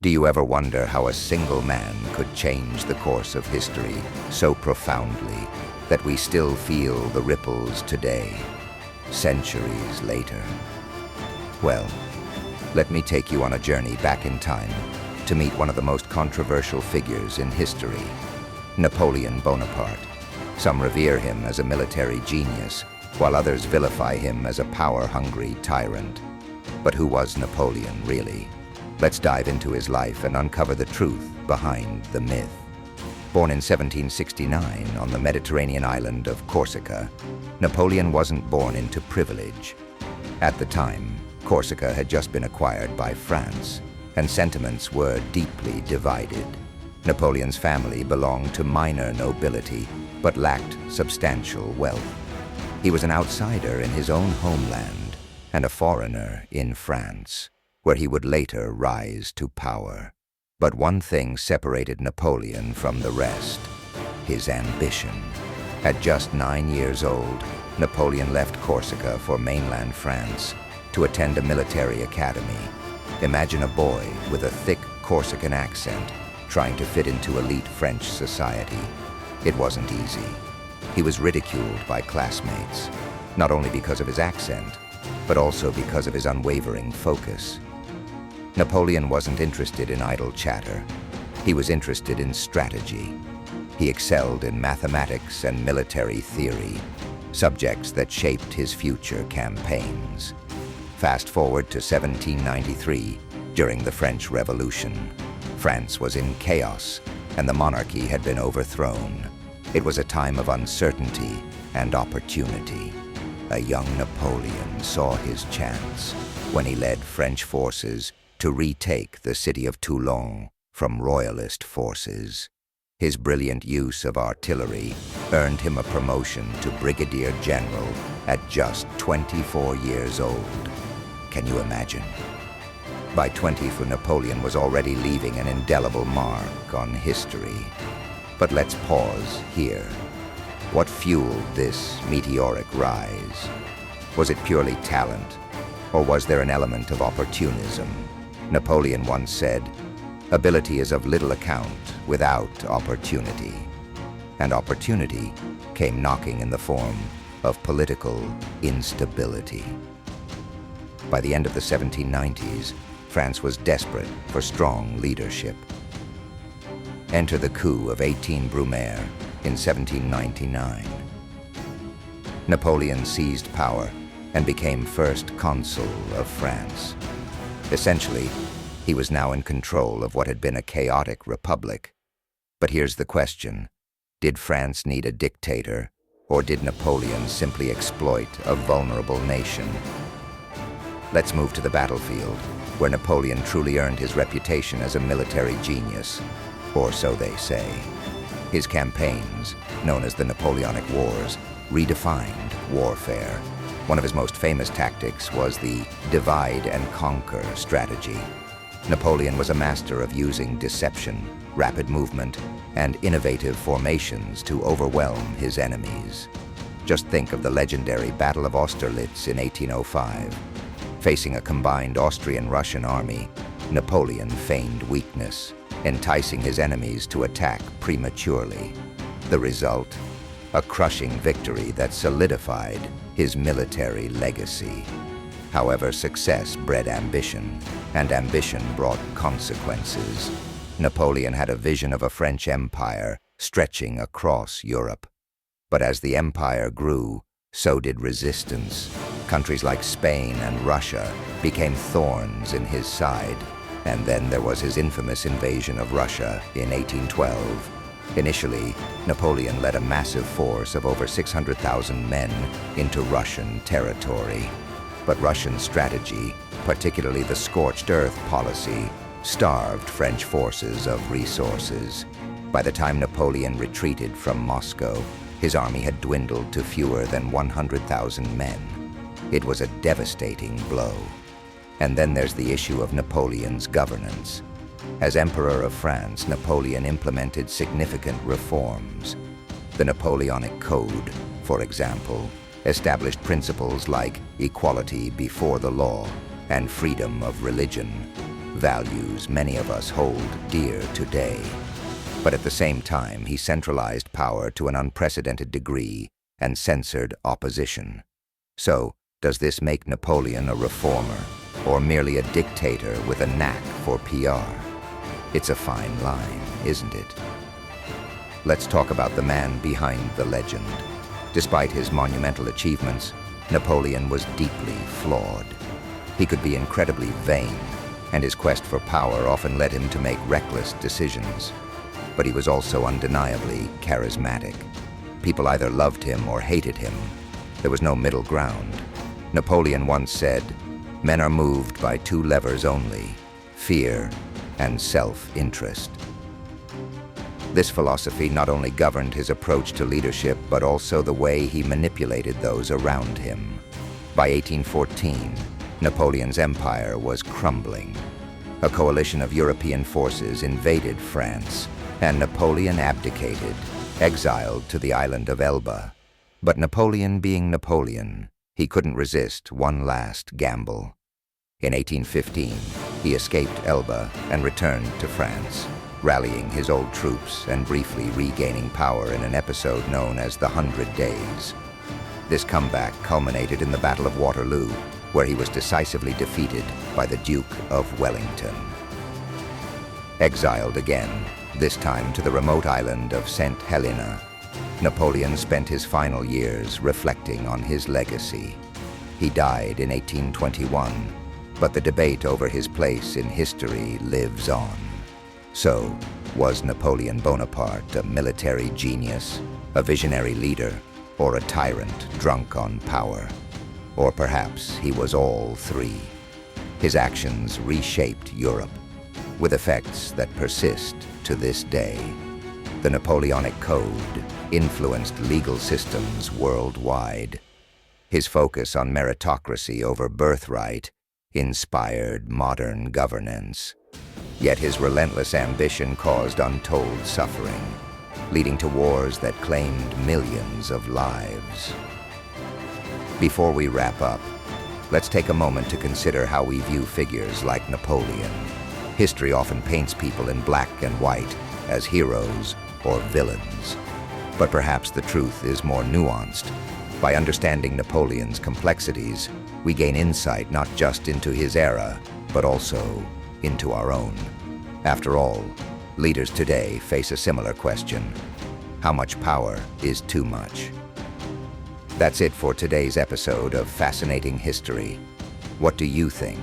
Do you ever wonder how a single man could change the course of history so profoundly that we still feel the ripples today, centuries later? Well, let me take you on a journey back in time to meet one of the most controversial figures in history, Napoleon Bonaparte. Some revere him as a military genius, while others vilify him as a power-hungry tyrant. But who was Napoleon, really? Let's dive into his life and uncover the truth behind the myth. Born in 1769 on the Mediterranean island of Corsica, Napoleon wasn't born into privilege. At the time, Corsica had just been acquired by France, and sentiments were deeply divided. Napoleon's family belonged to minor nobility, but lacked substantial wealth. He was an outsider in his own homeland and a foreigner in France, where he would later rise to power. But one thing separated Napoleon from the rest: his ambition. At just 9 years old, Napoleon left Corsica for mainland France to attend a military academy. Imagine a boy with a thick Corsican accent trying to fit into elite French society. It wasn't easy. He was ridiculed by classmates, not only because of his accent, but also because of his unwavering focus. Napoleon wasn't interested in idle chatter. He was interested in strategy. He excelled in mathematics and military theory, subjects that shaped his future campaigns. Fast forward to 1793, during the French Revolution. France was in chaos, and the monarchy had been overthrown. It was a time of uncertainty and opportunity. A young Napoleon saw his chance when he led French forces to retake the city of Toulon from royalist forces. His brilliant use of artillery earned him a promotion to brigadier general at just 24 years old. Can you imagine? By 24, Napoleon was already leaving an indelible mark on history. But let's pause here. What fueled this meteoric rise? Was it purely talent, or was there an element of opportunism? Napoleon once said, "Ability is of little account without opportunity." And opportunity came knocking in the form of political instability. By the end of the 1790s, France was desperate for strong leadership. Enter the coup of 18 Brumaire in 1799. Napoleon seized power and became first consul of France. Essentially, he was now in control of what had been a chaotic republic. But here's the question: did France need a dictator, or did Napoleon simply exploit a vulnerable nation? Let's move to the battlefield, where Napoleon truly earned his reputation as a military genius, or so they say. His campaigns, known as the Napoleonic Wars, redefined warfare. One of his most famous tactics was the divide and conquer strategy. Napoleon was a master of using deception, rapid movement, and innovative formations to overwhelm his enemies. Just think of the legendary Battle of Austerlitz in 1805. Facing a combined Austrian-Russian army, Napoleon feigned weakness, enticing his enemies to attack prematurely. The result? A crushing victory that solidified his military legacy. However, success bred ambition, and ambition brought consequences. Napoleon had a vision of a French empire stretching across Europe. But as the empire grew, so did resistance. Countries like Spain and Russia became thorns in his side. And then there was his infamous invasion of Russia in 1812. Initially, Napoleon led a massive force of over 600,000 men into Russian territory. But Russian strategy, particularly the scorched earth policy, starved French forces of resources. By the time Napoleon retreated from Moscow, his army had dwindled to fewer than 100,000 men. It was a devastating blow. And then there's the issue of Napoleon's governance. As Emperor of France, Napoleon implemented significant reforms. The Napoleonic Code, for example, established principles like equality before the law and freedom of religion. values many of us hold dear today. But at the same time, he centralized power to an unprecedented degree and censored opposition. So, does this make Napoleon a reformer, or merely a dictator with a knack for PR? It's a fine line, isn't it? Let's talk about the man behind the legend. Despite his monumental achievements, Napoleon was deeply flawed. He could be incredibly vain, and his quest for power often led him to make reckless decisions. But he was also undeniably charismatic. People either loved him or hated him. There was no middle ground. Napoleon once said, "Men are moved by two levers only, fear and self-interest." This philosophy not only governed his approach to leadership, but also the way he manipulated those around him. By 1814, Napoleon's empire was crumbling. A coalition of European forces invaded France, and Napoleon abdicated, exiled to the island of Elba. But Napoleon being Napoleon, he couldn't resist one last gamble. In 1815, he escaped Elba and returned to France, rallying his old troops and briefly regaining power in an episode known as the 100 Days. This comeback culminated in the Battle of Waterloo, where he was decisively defeated by the Duke of Wellington. Exiled again, this time to the remote island of St. Helena, Napoleon spent his final years reflecting on his legacy. He died in 1821, but the debate over his place in history lives on. So, was Napoleon Bonaparte a military genius, a visionary leader, or a tyrant drunk on power? Or perhaps he was all three. His actions reshaped Europe, with effects that persist to this day. The Napoleonic Code influenced legal systems worldwide. His focus on meritocracy over birthright inspired modern governance. Yet his relentless ambition caused untold suffering, leading to wars that claimed millions of lives. Before we wrap up, let's take a moment to consider how we view figures like Napoleon. History often paints people in black and white as heroes or villains. But perhaps the truth is more nuanced. By understanding Napoleon's complexities, we gain insight not just into his era, but also into our own. After all, leaders today face a similar question: how much power is too much? That's it for today's episode of Fascinating History. What do you think?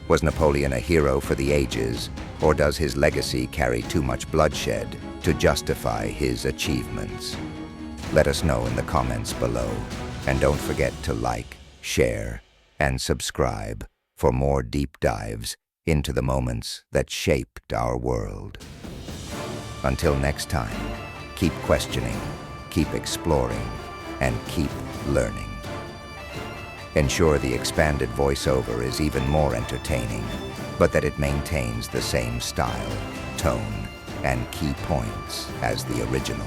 Was Napoleon a hero for the ages, or does his legacy carry too much bloodshed to justify his achievements? Let us know in the comments below, and don't forget to like, share, and subscribe for more deep dives into the moments that shaped our world. Until next time, keep questioning, keep exploring, and keep learning. Ensure the expanded voiceover is even more entertaining, but that it maintains the same style, tone, and key points as the original.